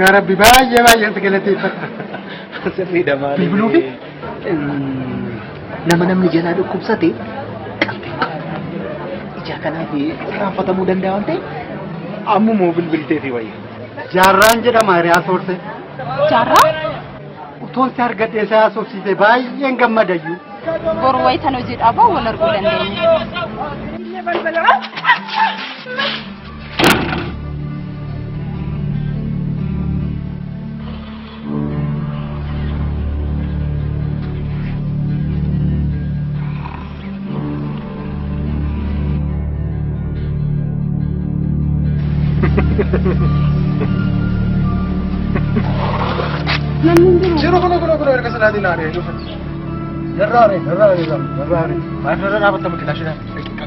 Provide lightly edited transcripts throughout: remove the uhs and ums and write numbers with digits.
يا ربي باي أنت قلتي سفيدة مالي بلوفي nama jalan dhukkub sate ija kana fi raanfatamuu danda'a waan ta'eef ammoo bilbiltee fi wayya jaarraan jedhama hiriyaa soorte jaarraa utuun si argadhee isaa soofsiise baay'een gammadayyuu bor waytan hojii dhaabaa wal arguu dandeenya. Ciro kono erga sanadi nare Narrare ma farra batta mukina shida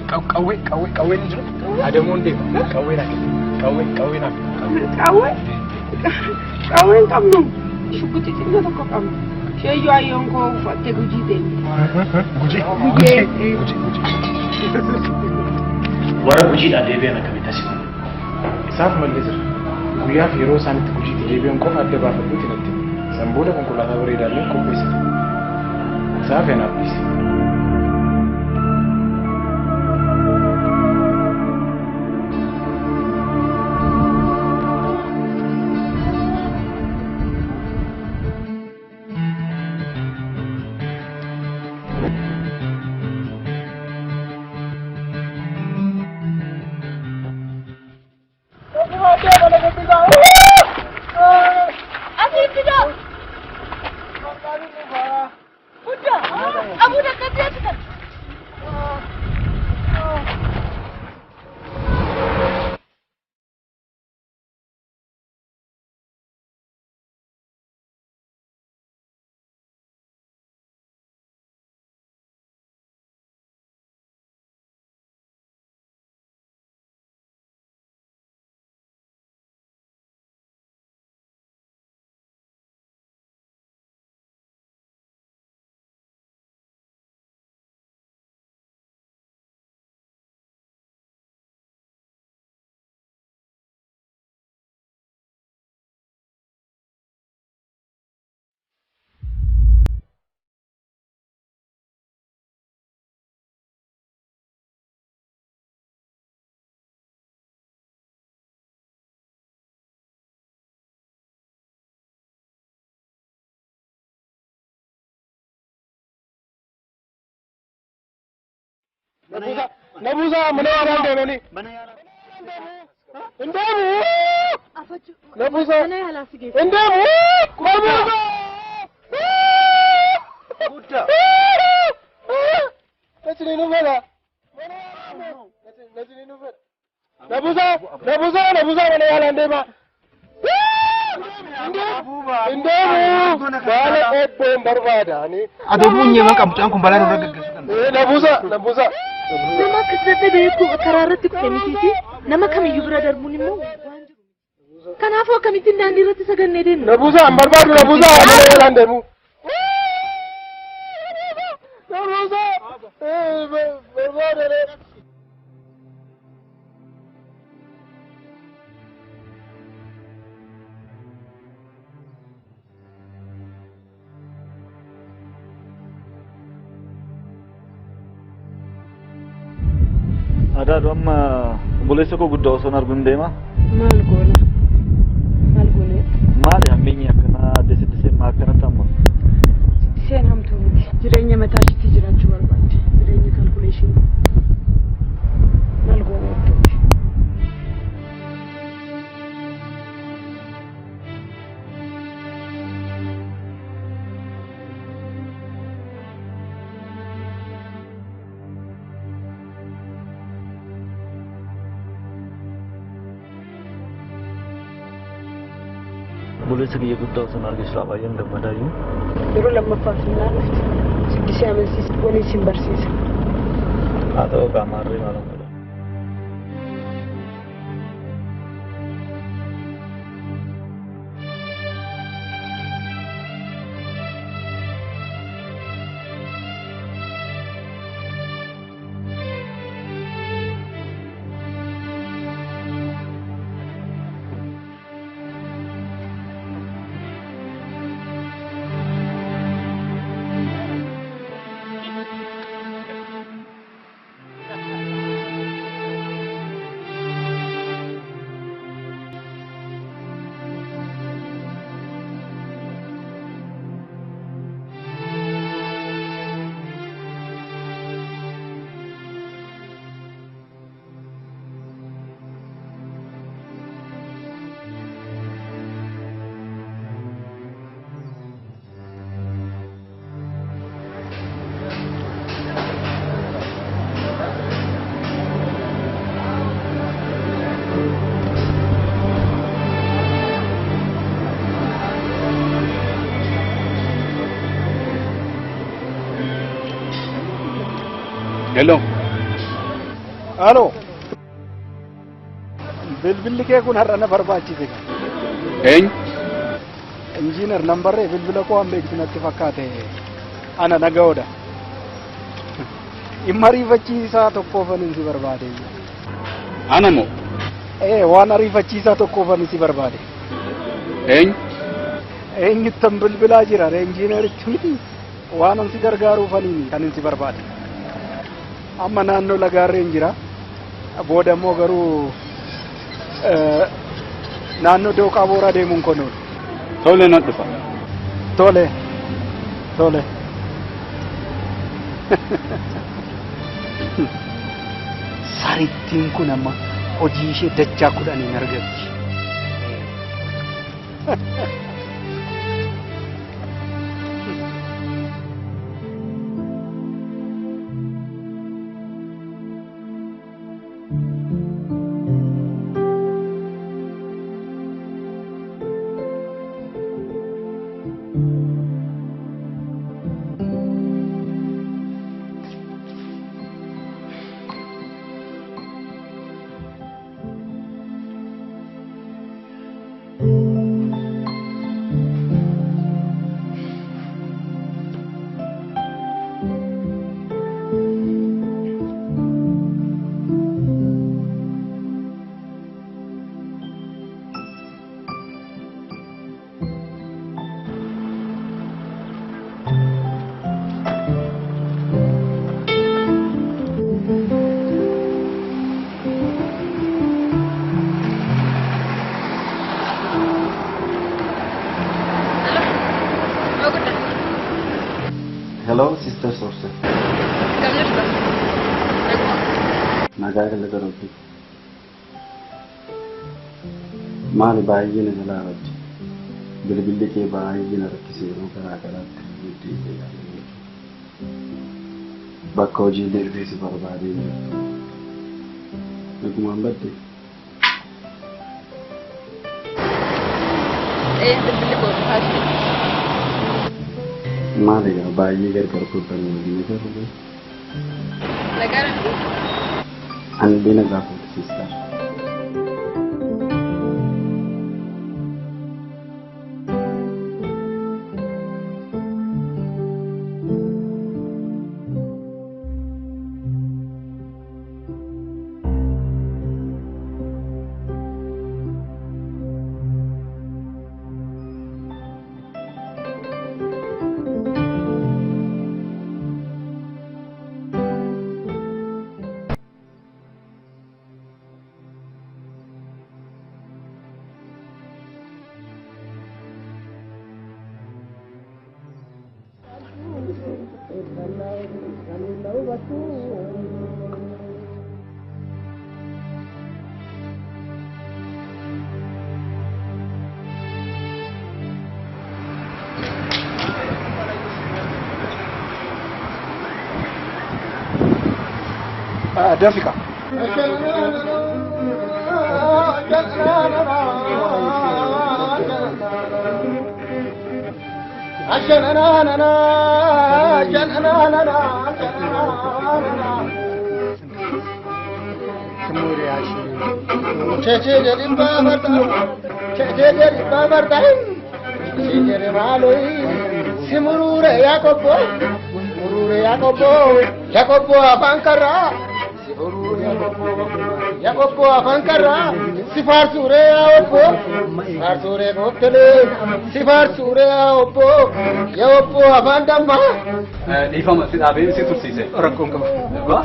kawe ni jiro adamonde kawe na kawe kamno shukuti tinga to kam sheyo ayon ko fatte guji de guji wara guji da debe na kamita shi isaaf mallisir guyyaa fi yeroo isaanitti guji deebi'an qofa adda baafadhuuti natti san booda konkolaataa bareedaallee qopheessite isaaf eenaaf dhiise. Nabuza mana yaran da ne mana yaran indamu afaju nabuza mana yaran sige indamu nabuza buta tajini nufala tajini nufala nabuza mana yaran da ba indamu bala ebben barbada ne adobunye man kamtan kun bala da gaggasu nabuza nama kasate beeku kararratti kufemiti nama kamiyyu bira darbuun immoo kanaafuu akkamittiin daandii irratti sagannee deemnu nabuza barbaadu nabuza amala yalan deemu nabuza barbaadu ada dom boleh soko guddo sonar gundema maal gone maali hamminya kana desidise ma kana tammo seen hamtu jireenya mataashiti jiraachuu barbaade jireenya calculation maal gone boleh segi guddo sonar gisraba yang gamadayu yeroo lammaffaa finna siddisee amansiis waliin sin barsiisa atau kamarri malam Hello. Halo. Bilbilli kee kun har'a na barbaachise. Eenyu? Injiinar nambarree bilbila koo an beektu natti fakkaate ana nagaoodha. Dhimma ariifachiisaa tokkoofan si barbaade. Ana moo? Waan ariifachiisaa tokkoofan si barbaade. Eenyu? Eenyuttan bilbilaa jira injiinaritti miti waan an si gargaaruufanii kan si barbaade. Amma naannoo lagaarreen jira. Booda immoo garuu naannoo dooqaa booraa deemuun konoon. Tole na dhufa. Tole. Sarittiin kun amma hojii ishee dachaa 10 argatti. Hello, Sister Source. Nagaaga darabbi. Maali baay'ee na jalaarratti. Bilbilli kee baay'ee na rakkisee yeroo garaa garaatti guddee bakka hojii deebi'ee si barbaadee jirtu. Nagumaan badde. Bilbilli koo taasise. Maali yaa baay'ee gargar fuudhanii waliin garuu. Nagara. Ani deena gaafa sister. Dafika. Yakobo afankara sifar sure yaopo sifar sure goktele sifar sure yaopo yaopo afandamma Ifama si dhaabee si tursiise. rakkoon qaba. Ba?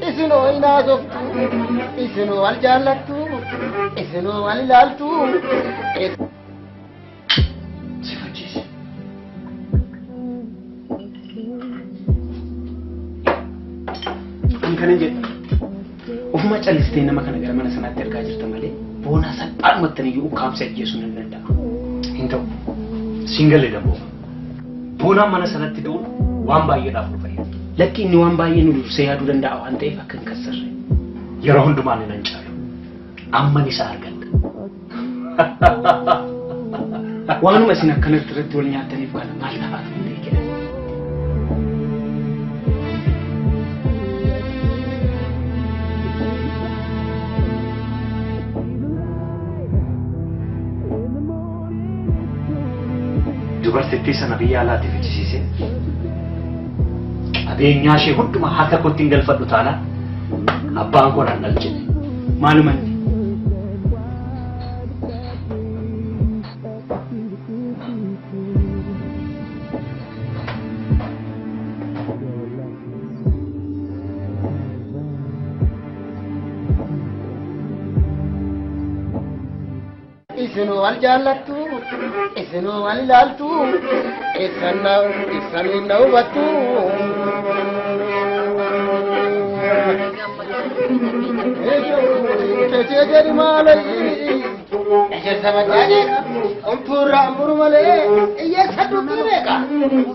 Isino inaasoftu isino wal jaallattu isino wal ilaaltu. Kana jedhu ofuma callistee nama kana gara mana sanaatti ergaa jirta malee boona salphaan mattanii iyyuu ukkaamsa ajjeesuun hin danda'amu. Hin ta'u singalee damboo boonaan mana sanatti du'uun waan baay'eedhaaf nu fayyada. Lakki inni waan baay'ee nu dursee yaaduu danda'a waan ta'eef akka hin kassarre yeroo hundumaan hin caalu amman isaa argadha. Waanuma isin akkanatti irratti wal nyaataniif kana maal taa'atu hin beekne. Dubartittii sana biyya alaatti fichisiise qabeenyaa ishee hundumaa harka kootti hin galfadhu taanaan abbaan koo naan dhalche maaluma inni. Isinu wal jaallattu, isinu wal ilaaltu, isanii na hubattu. Kecee jedhi maalii, ejersa majaajeeka, ontuurra amburu malee, iyyeessa dubbii beeka.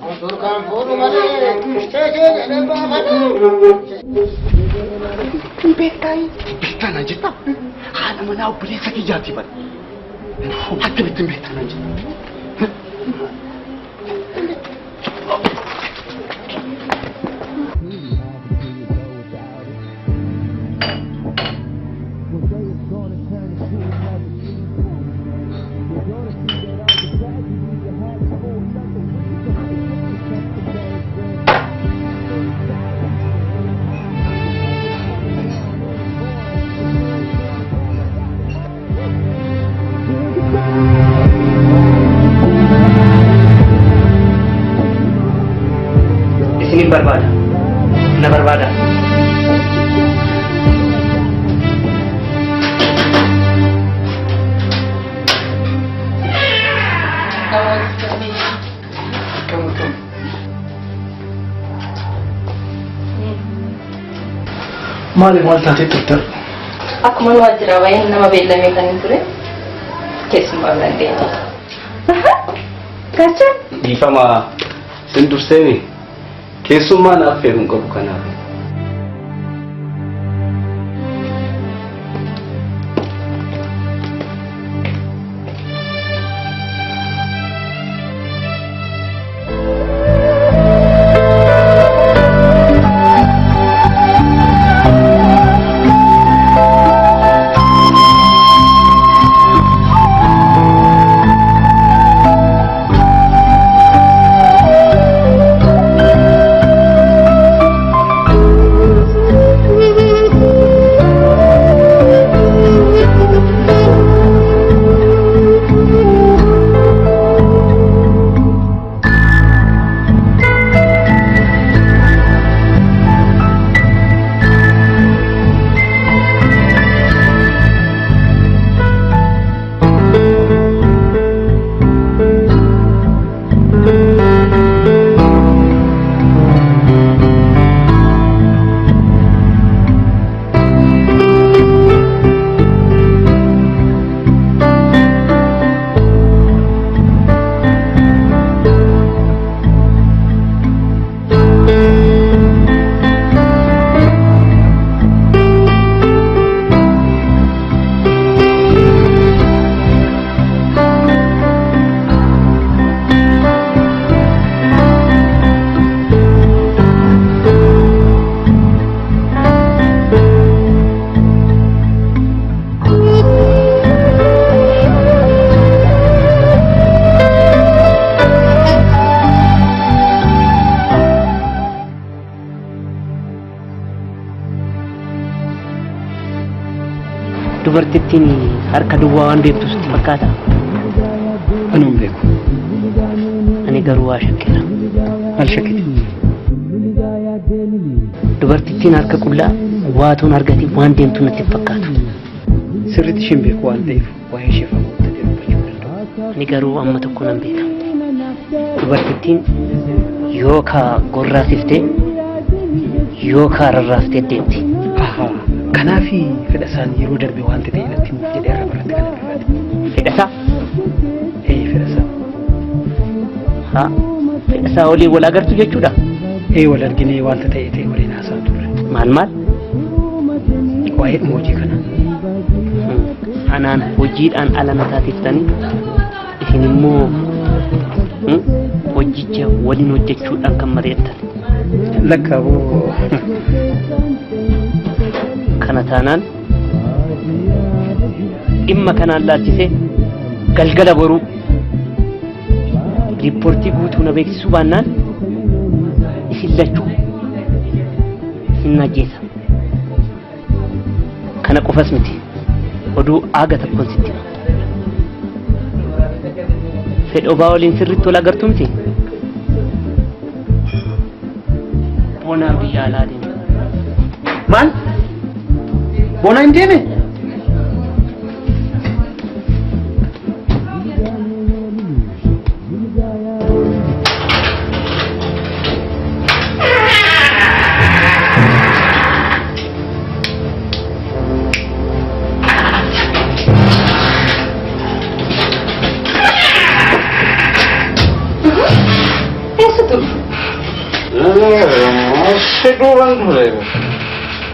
Ontuur kan fuudhu malee, kecee jedhe baafadhu. Beektaan jetta haadha manaa obboleessa kiyyaatti bada. Akkamitti beektaan jetta. Barbada, na barbada. Maali taatee turte? Akkuma waajjira wayii nama beellamee kan hin ture keessumaa dandeenya. Gacha? Dhiifama sin durseeni keessummaa naaf feeruun qabu kanaaf. Dubartittiin harka duwwaa waan beektu sitti fakkaata. Anuun beeku. Ani garuu waa shakkeera. Maal shakkite? Dubartittiin harka qullaa waatuun argate waan deemtu natti fakkaatu. Sirriitti isheen beeku waan ta'eef waa'ee ishee fagoo ta'e dubbachuu danda'u. Ani garuu amma tokko nan beeka. Dubartittiin yookaan gorraasiftee yookaan rarraaftee deemti. Kanaafi fedha isaan yeroo darbe waan ta'e irratti muuf jedhee irra baratti kan argate. Fedha isaa? Fedha isaa. Haa? Fedha isaa olii wal agartu jechuudha? Wal arginee wanta ta'e waliin haasaa turre. Maal? Waa'ee hojii kana. anaan hojiidhaan ala na taasiftanii isin immoo hojicha waliin hojjechuudhaan kan mari'attan. Lakkaaboo kana taanaan dhimma kanaan laalchisee galgala boruu riippoortii guutuu na beeksisuu baannaan isin lachuu hin ajjeesa. Kana qofas miti oduu aaga tokkoon sitti hima. Fedhobaa waliin sirriitti wal agartuu miti. Boonaan biyya alaa deema. maal? Boonaa hin deeme?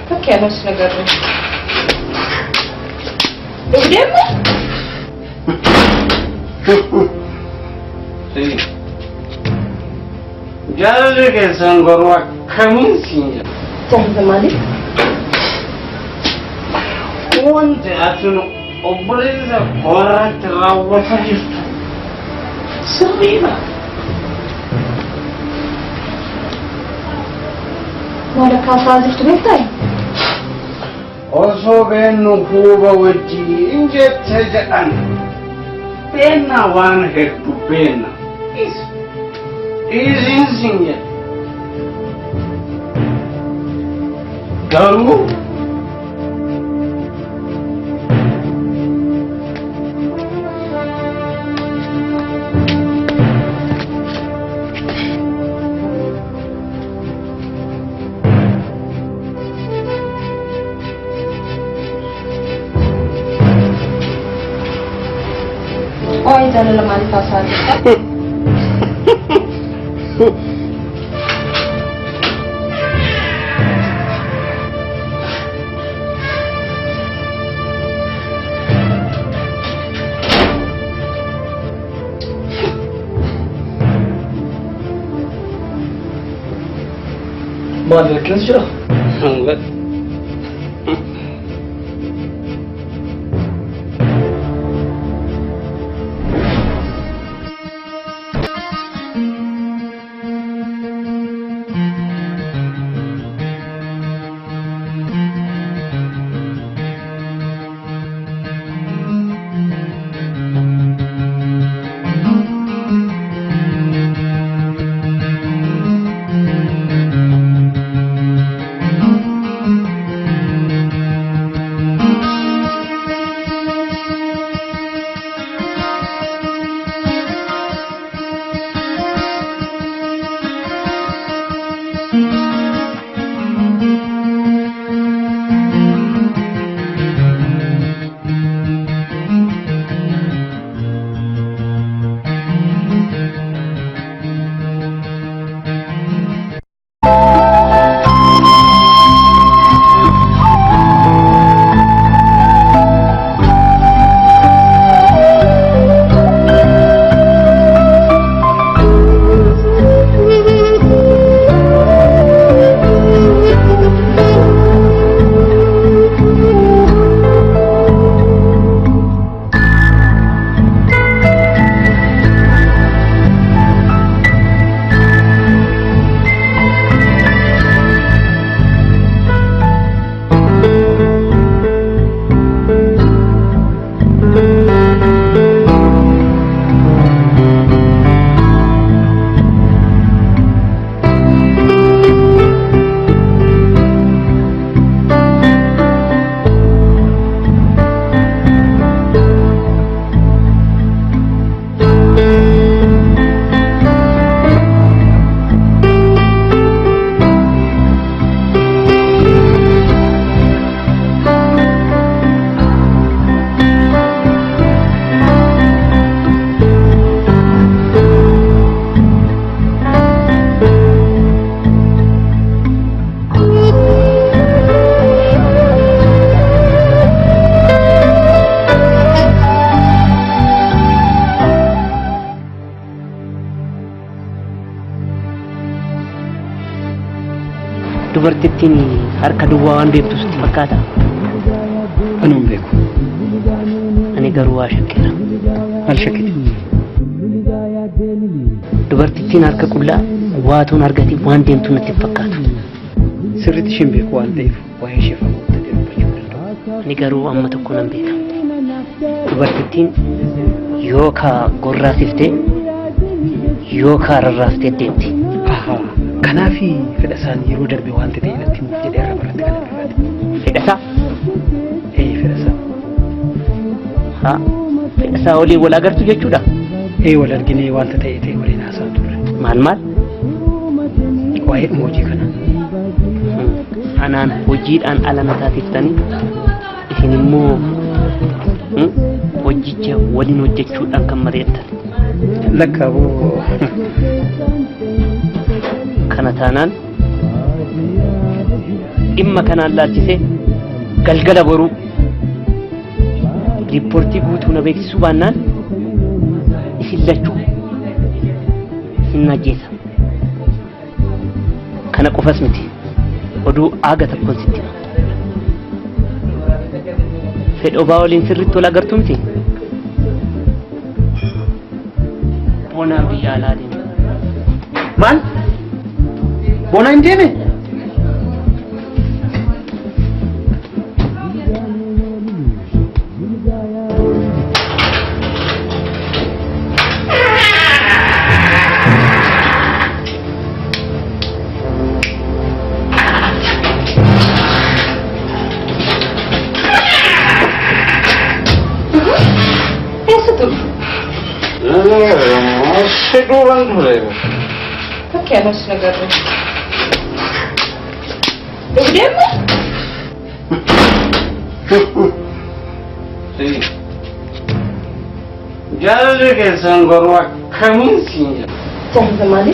Perché non se ne agarra? Lo vediamo? Sì. Già che sono ancora camminsi. Jangan malik. Quante sono obbligate a fare rawata giusta. Serviva. Wala kafazif tubetai. Osoo beennu huuba wajjiin jette jedhan beenna waan hedduu beenna isin sin jedhe garuu Oh, jangan lemah di pasar. Mau ada kelas sudah? Enggak. dubartittiin harka duwwaa waan beektu sitti fakkaata? Anuun beeku. Ani garuu waa shakkeera. Maal shakkite? Dubartittiin harka qullaa waatuun argatiin waan deemtu natti fakkaatu. Sirriitti isheen beeku waan ta'eef waa'ee ishee fagootti dubbachuu danda'u. Ani garuu amma tokko nan beeka. Dubartittiin yookaan gorraasiftee yookaan rarraaftee deemti. Kanaaf fedha isaanii yeroo darbe waan ta'e natti muuf jedhee irra baratti kan dubbate. Fedha isaa? Fedha isaa. Haa, fedha isaa waliin wal agartu jechuudha? Wal arginee wanta ta'e waliin haasa'aa turre. Maal? Waa'ee dhuma hojii kana. Anaan hojiidhaan ala na taasiftanii isin immoo hojicha waliin hojjechuudhaan kan mari'attan. Lakkaaboo. Kana taanaan dhimma kanaan laalchisee galgala boruu riippoortii guutuu na beeksisuu baannaan isin lachuu hin ajjeesa. Kana qofas miti oduu aaga tokkoon sitti hima. Fedhobaa waliin sirriitti wal agartu miti? Boonaa biyya alaa deema. Maal? Boona hin deeme? Perché non si agarra? Lo vediamo? Sì. Già che sono ancora camminsi. Senza male?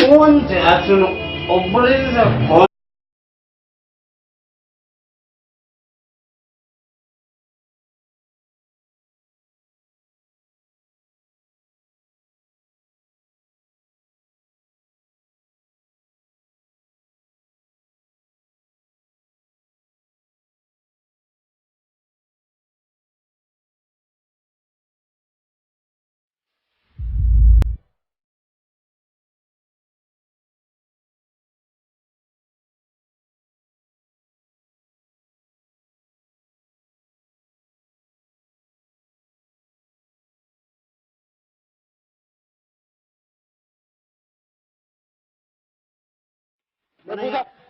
Quante sono obbligate.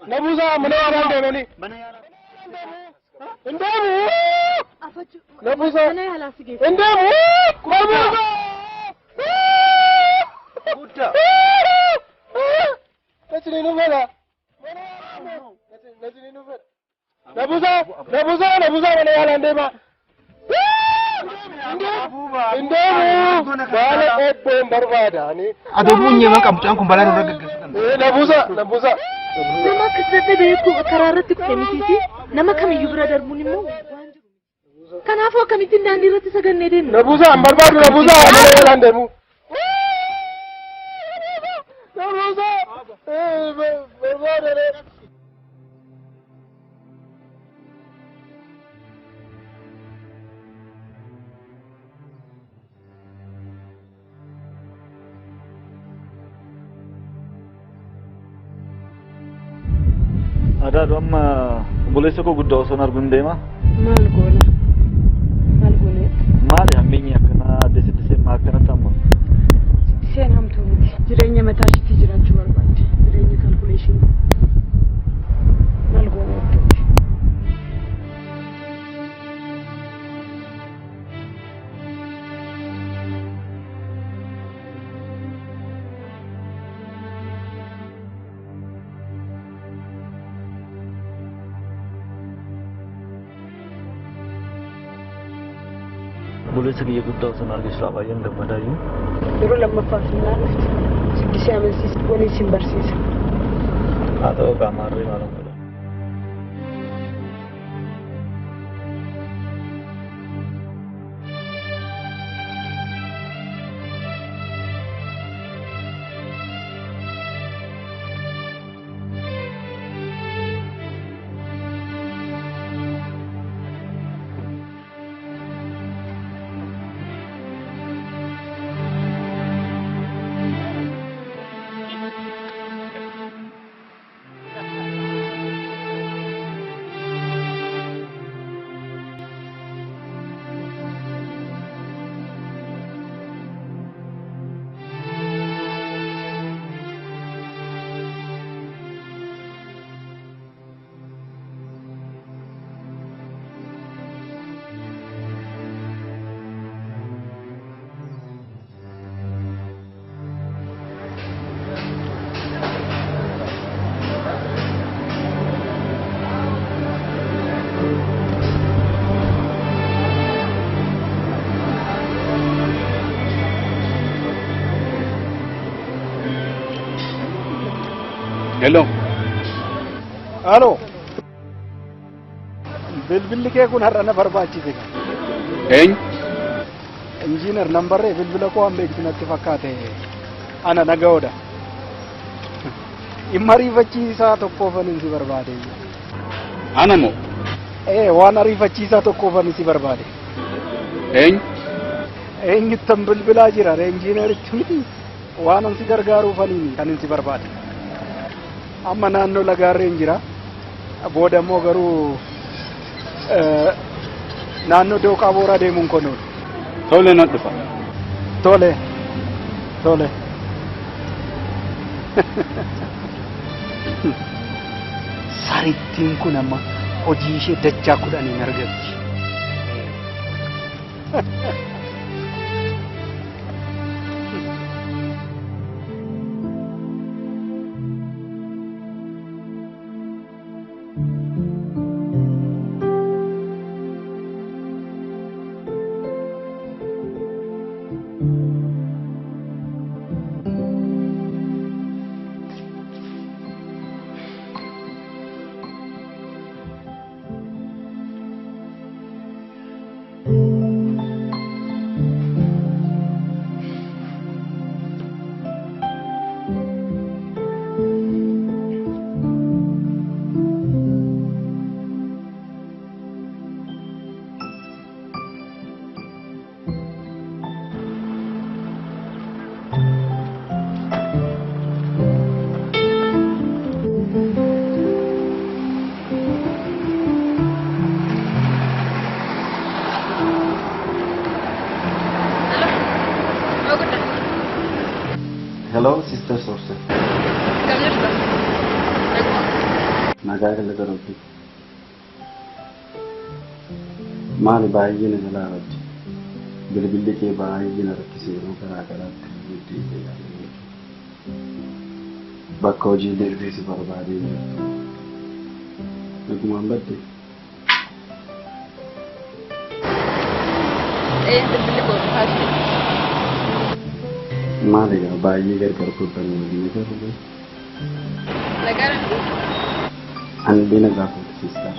Nabusa mana yaran da ne? Indamu! Nabusa! Indamu! Nabusa! Buddha! Najini nufada! Najini nufada! Nabusa mana yaran da ma! Indamu! Bala ƙwaɓɓen barbada ne. A domin yi maka mutu an kumbala da ragaggasu kan. Nabusa! Nama akkasirratti beeku karaa irratti kufee mitiiti nama kamiyyuu bira darbuun immoo waan jiru. Kanaafuu akkamittiin daandii irratti sagannee deemnu? Nabusa an barbaadu Nabusa mana yaran deemu. Nabusa! Barbaadane. Ada amma obboleessa koo guddaa osoo hin arguun deema. Maal goona? Maali hammeenyi akkana addasitti seenaa akkanatti amma? Seen hamtuu miti. Jireenya mataa ishiitti jiraachuu barbaadde. Jireenya kalkuleeshinii. Maal goona jechuudha? Obboleessa kiyya guddaa osoo hin argee silaa baay'een gammadaayyuu. Yeroo lammaffaa finnaa dhufte. Siddisee amansiisa waliin sin barsiisa. Haa ta'u qaamaarree maal godha? Hello. Halo. Bilbilli kee kun har'a na barbaachise. Eenyu? Injiinar nambarree bilbila koo an beektu natti fakkaate ana nagaoodha. Dhimma ariifachiisaa tokkoofan si barbaade. Ana moo? Waan ariifachiisaa tokkoofan si barbaade. Eenyu? Eenyuttan bilbilaa jira injiinaritti miti waan an si gargaaruufanii kan si barbaade. Amma naannoo lagaarreen jira. Booda immoo garuu naannoo dooqaa booraa deemuun konoon. Tole nan dhufa. Tole. Tole. Sarittiin kun amma hojii ishee dachaa kudhaniin argatti. Hello, Sister Source. Nagaa kala darabbi. Maali baay'ee na jalaaratti. Bilbilli kee baay'ee na rakkisee yeroo garaa garaatti guddee bakka hojii deebi'ee si barbaadee jira. Nagumaan badde. Bilbilli koo haati. Maali yaa baay'ee gargar fudhannee waliin garuu. Nagaan. Ani bina gaafa sister.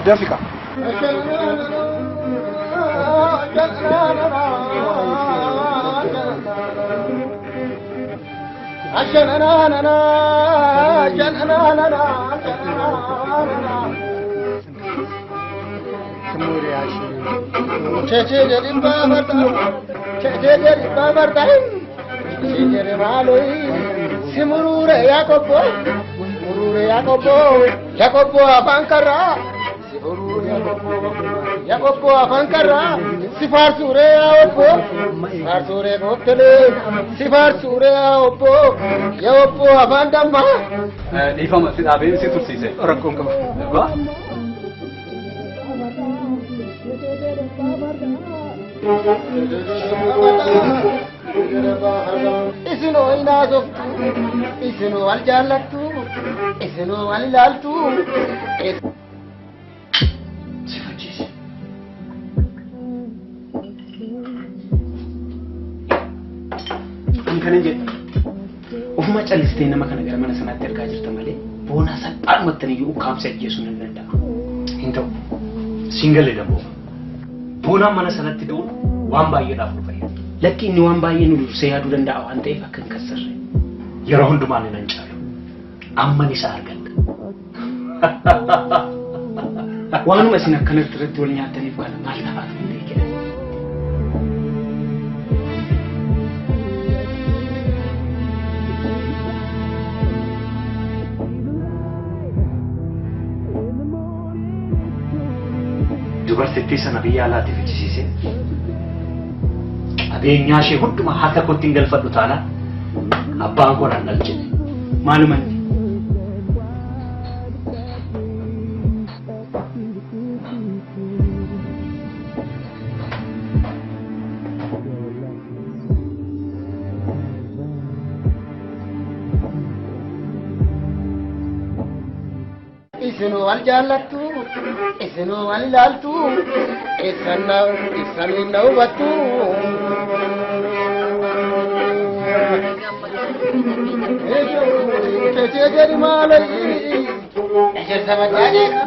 Dafika. Yakobo afankara sifar sure opo sifar sure gottele sifar sure opo yakobo afandamma Dhiifama si dhaabee si tursiise. Rakkoon qaba. Ba? Isino inaasoftu isino wal jaallattu isino wal ilaaltu. Kanan jedhu ofuma callistee nama kana gara mana sanaatti ergaa jirta malee boona salphaadhumatti iyyuu ukkaamsa ajjeesuu hin danda'a. Hin ta'u singalee dammoo boonaan mana sanatti du'uun waan baay'eedhaaf nu fayyada. Lakki inni waan baay'ee nu dursee yaaduu danda'a waan ta'eef akka hin kassarre yeroo hundumaan nan caalu amman isa argadha. waanuma isin akkanatti irratti wal nyaataniif kana maal tafaatu hin beekne. Dubartittii sana biyya alaatti fichisiise qabeenyaa ishee hundumaa harka kootti hin galfadhu taanaan abbaan koo naan dhalchine maaluma inni. Isinu wal jaallattu, isinu wal ilaaltu, isan hin hubattu. Kecee jedhi maalai, ejersa majaaneeka,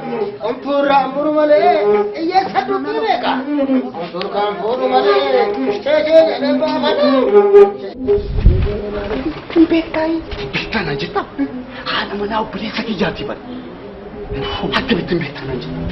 omtuurra amburu malee, iyyeessa dubbii beeka. Omtuur kan fuudhu malee, kecee jedhee baafadhu. Beektaa na jirta? Haadha manaa obboleessa kiyyaatti bari. Akkamitti beektaa na jirta?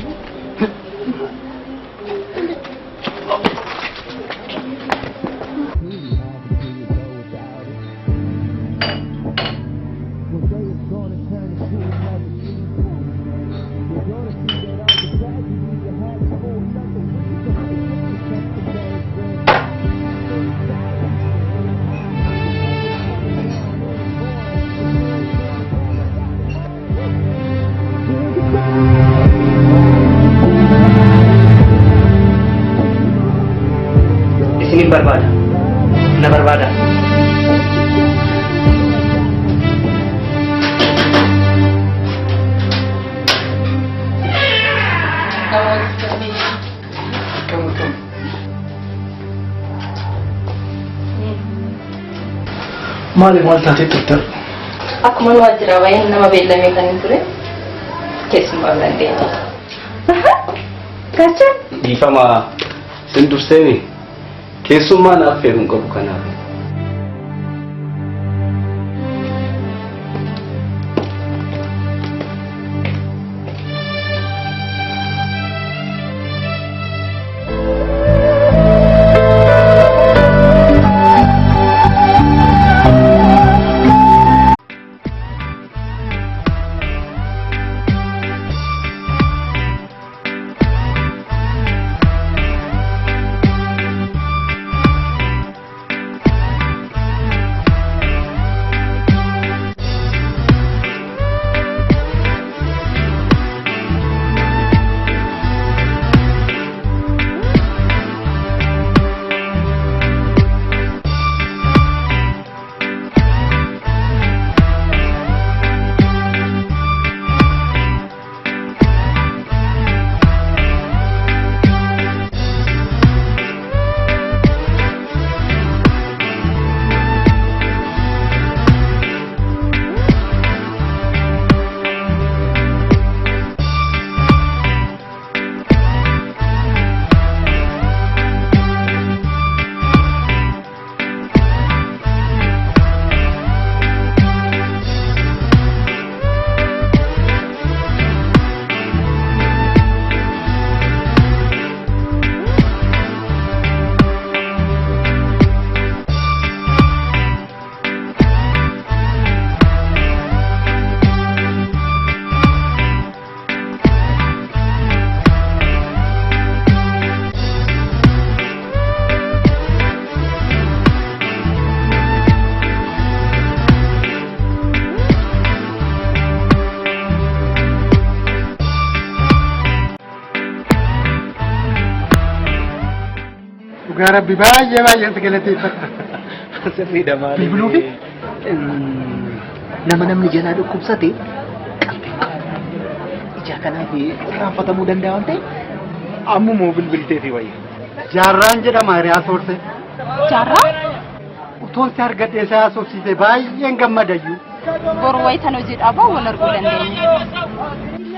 Barbada, na barbada. Maali maal taatee turte? Akkuma nu ajjira waa'ee nama beellamee kan hin ture keessumaa dandeenya. Gaacha? Dhiifama sin durseeni keessummaan affeeruun qabu kanaaf. Dhugaa Rabbi baay'ee sagalateeffata. Sirriidha maali? Bilbiluufi nama namni jalaa dhukkubsate qalbii ija kanaaf raanfatamuu danda'a waan ta'eef ammumoo bilbilteefi wayya. Jaarraan jedhama hiriyaa soorte. Jaarraa? Utoon si argadhee isaa soofsiise baay'een gammadayyuu. Boru wayitan hojii dhaabaa wal arguu dandeenya.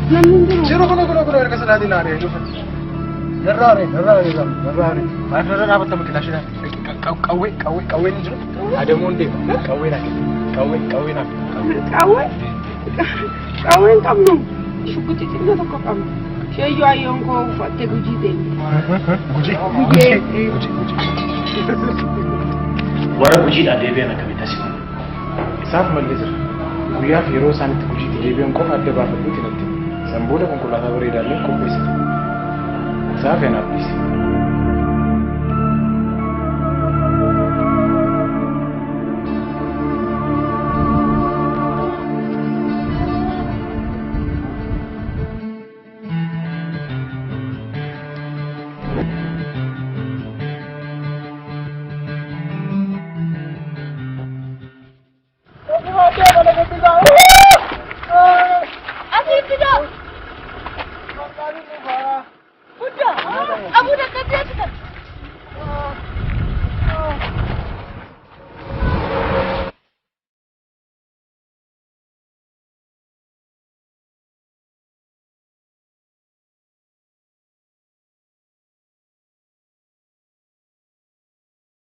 Jiru kun erga salaatiin aaree dhufa. Darraare zam darraare. Maaf irra dhaabatta miti laashina. Qawwee ni jiru. Adamuun deema. Qawwee naaf. Qawween qabnu shukutti xiqqoo tokko qabnu. Sheeyyoo ayyoon koo uffattee gujii deemte. Gujii. Warra gujiidhaan deebi'an akkamitti asii kun? Isaaf mallee jira. Guyyaaf yeroo isaanitti gujiitti deebi'an qofa adda baafadhuuti natti. San booda konkolaataa bareedaallee qopheessite. Isaaf hin haphiise.